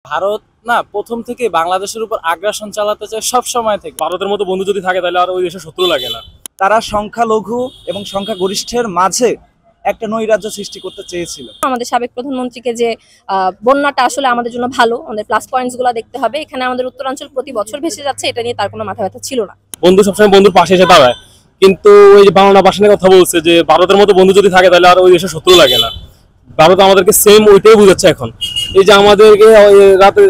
ভারত না প্রথম থেকে বাংলাদেশের উপর আগ্রাসন চালাতে চায় সব সময় থেকে। ভারতের মতো বন্ধু যদি থাকে তাহলে আর ওই দেশের শত্রু লাগে না। তারা সংখ্যালঘু এবং সংখ্যাগরিষ্ঠের মাঝে একটা নৈরাজ্য সৃষ্টি করতে চেয়েছিল। আমাদের সাবেক প্রধানমন্ত্রীকে যে বন্যাটা আসলে আমাদের জন্য ভালো, আমাদের প্লাস পয়েন্টস গুলো দেখতে হবে। এখানে আমাদের উত্তরাঞ্চল প্রতি বছর ভেসে যাচ্ছে, এটা নিয়ে তার কোনো মাথা ব্যথা ছিল না। বন্ধু সবসময় বন্ধুর পাশে এসে দাঁড়ায়, কিন্তু ওই যে বাংলা ভাষা নিয়ে কথা বলছে যে ভারতের মতো বন্ধু যদি থাকে তাহলে আর ওই দেশের শত্রু লাগে না। ভারত আমাদেরকে সেম ওইটাই বুঝাচ্ছে এখন। এই যে আমাদেরকে রাতে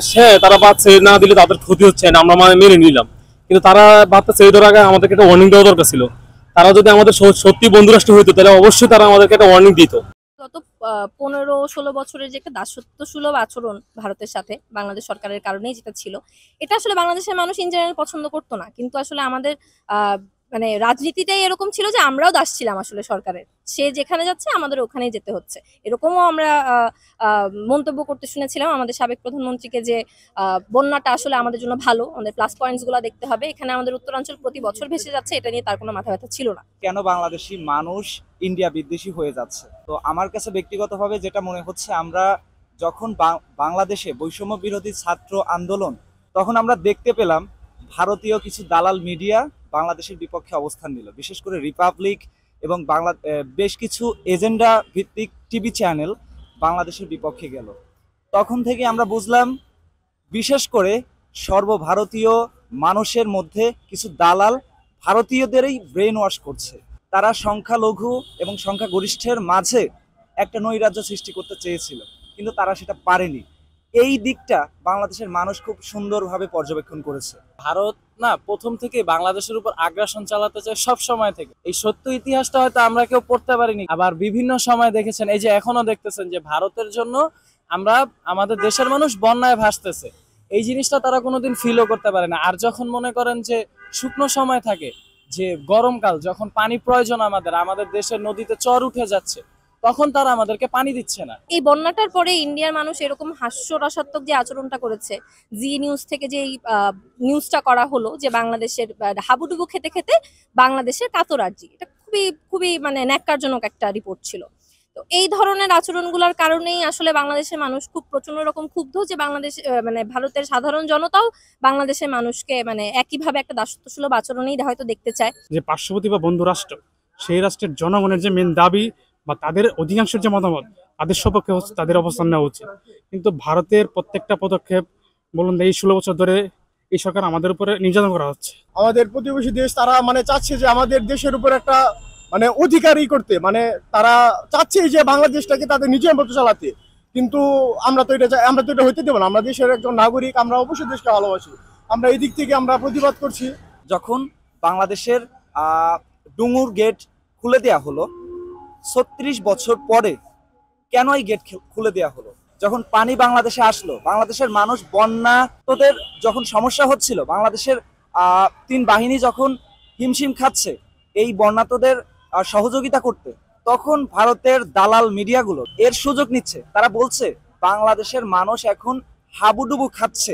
তারা বাদ ছেড়ে না দিলে তাদের ক্ষতি হচ্ছে না, আমরা মেনে নিলাম, কিন্তু তারা বাদটা ছেড়ে দেওয়ার আগে আমাদেরকে একটা ওয়ার্নিং দেওয়া দরকার ছিল। তারা যদি আমাদের সত্যি বন্ধু রাষ্ট্র হইতো তাহলে অবশ্যই তারা আমাদেরকে একটা ওয়ার্নিং দিত। গত 15-16 বছরের যে একটা দাসত্ব সুলভ আচরণ ভারতের সাথে বাংলাদেশ সরকারের কারণেই যেটা ছিল, এটা আসলে বাংলাদেশের মানুষ ইন জেনারেল পছন্দ করতো না। কিন্তু আসলে আমাদের মানে রাজনীতিটাই এরকম ছিল যে আমরাও দাস ছিলাম আসলে সরকারের। সে যেখানে যাচ্ছে আমাদের ওখানেই যেতে হচ্ছে, এরকমও আমরা মন্তব্য করতে শুনেছিলাম আমাদের সাবেক প্রধানমন্ত্রীকে যে বন্যাটা আসলে আমাদের জন্য ভালো, আমাদের প্লাস পয়েন্টস গুলো দেখতে হবে। এখানে আমাদের উত্তরাঞ্চল প্রতি বছর ভেসে যাচ্ছে, এটা নিয়ে তার কোনো মাথা ব্যথা ছিল না। কেন বাংলাদেশি মানুষ ইন্ডিয়া বিদ্বেষী হয়ে যাচ্ছে? তো আমার কাছে ব্যক্তিগতভাবে যেটা মনে হচ্ছে, আমরা যখন বাংলাদেশে বৈষম্য বিরোধী ছাত্র আন্দোলন, তখন আমরা দেখতে পেলাম ভারতীয় কিছু দালাল মিডিয়া বাংলাদেশের বিপক্ষে অবস্থান নিল। বিশেষ করে রিপাবলিক এবং বেশ কিছু এজেন্ডা ভিত্তিক টিভি চ্যানেল বাংলাদেশের বিপক্ষে গেল। তখন থেকে আমরা বুঝলাম, বিশেষ করে সর্বভারতীয় মানুষের মধ্যে কিছু দালাল ভারতীয়দেরই ব্রেন ওয়াশ করছে। তারা সংখ্যালঘু এবং সংখ্যাগরিষ্ঠের মাঝে একটা নৈরাজ্য সৃষ্টি করতে চেয়েছিল, কিন্তু তারা সেটা পারেনি। এই দিকটা বাংলাদেশের মানুষ খুব সুন্দরভাবে পর্যবেক্ষণ করেছে। ভারত না প্রথম থেকে বাংলাদেশের উপর আগ্রাসন চালাতে চায় সব সময় থেকে। এই সত্য ইতিহাসটা হয়তো আমরা কেউ পড়তে পারিনি। আবার বিভিন্ন সময় দেখেছেন, এই যে এখনো দেখতেছেন যে ভারতের জন্য আমাদের দেশের মানুষ বন্যায় ভাসতেছে। এই জিনিসটা তারা কোনোদিন ফিলও করতে পারে না। আর যখন মনে করেন যে শুকনো সময় থাকে, যে গরমকাল, যখন পানি প্রয়োজন আমাদের দেশের নদীতে চর উঠে যাচ্ছে, তখন তারা আমাদেরকে পানি দিচ্ছে না। এই বন্যাটার পরে ইন্ডিয়ার মানুষ এরকম হাস্যরসাত্মক যে আচরণটা করেছে, জি নিউজ থেকে যে নিউজটা করা হলো যে বাংলাদেশের হাবুডুবু খেতে খেতে বাংলাদেশের কাতরার্জি, এটা খুবই খুবই মানে ন্যাক্কারজনক একটা রিপোর্ট ছিল। তো এই ধরনের আচরণগুলোর কারণেই আসলে বাংলাদেশের মানুষ খুব প্রচন্ড রকম ক্ষুব্ধ যে বাংলাদেশ মানে ভারতের সাধারণ জনতাও বাংলাদেশের মানুষকে মানে একইভাবে একটা দাসত্ব সুলভ আচরণেই হয়তো দেখতে চায়। যে পার্শ্ববর্তী বা বন্ধু রাষ্ট্র, সেই রাষ্ট্রের জনগণের যে মেন দাবি বা তাদের অধিকাংশের যে মতামত, তাদের সপক্ষে হচ্ছে তাদের অবস্থান নেওয়া উচিত। কিন্তু ভারতের প্রত্যেকটা পদক্ষেপ বলুন, এই 16 বছর ধরে এই সরকার আমাদের উপরে নির্যাতন করা হচ্ছে। আমাদের প্রতিবেশী দেশ তারা চাচ্ছে যে আমাদের দেশের উপর একটা অধিকারই করতে, তারা চাচ্ছে যে বাংলাদেশটাকে তাদের নিজের মতো চালাতে। কিন্তু আমরা তো এটা হইতে দেবো না। আমরা দেশের একজন নাগরিক, আমরা অবশ্যই দেশকে ভালোবাসি। আমরা এই দিক থেকে আমরা প্রতিবাদ করছি। যখন বাংলাদেশের ডুঙুর গেট খুলে দেয়া হলো 36 বছর পরে, কেন এই গেট খুলে দেয়া হলো? যখন পানি বাংলাদেশে আসলো, বাংলাদেশের মানুষ তোদের যখন সমস্যা হচ্ছিল, বাংলাদেশের 3 বাহিনী যখন হিমশিম খাচ্ছে এই বন্যাতদের সহযোগিতা করতে, তখন ভারতের দালাল মিডিয়াগুলো এর সুযোগ নিচ্ছে। তারা বলছে বাংলাদেশের মানুষ এখন হাবুডুবু খাচ্ছে।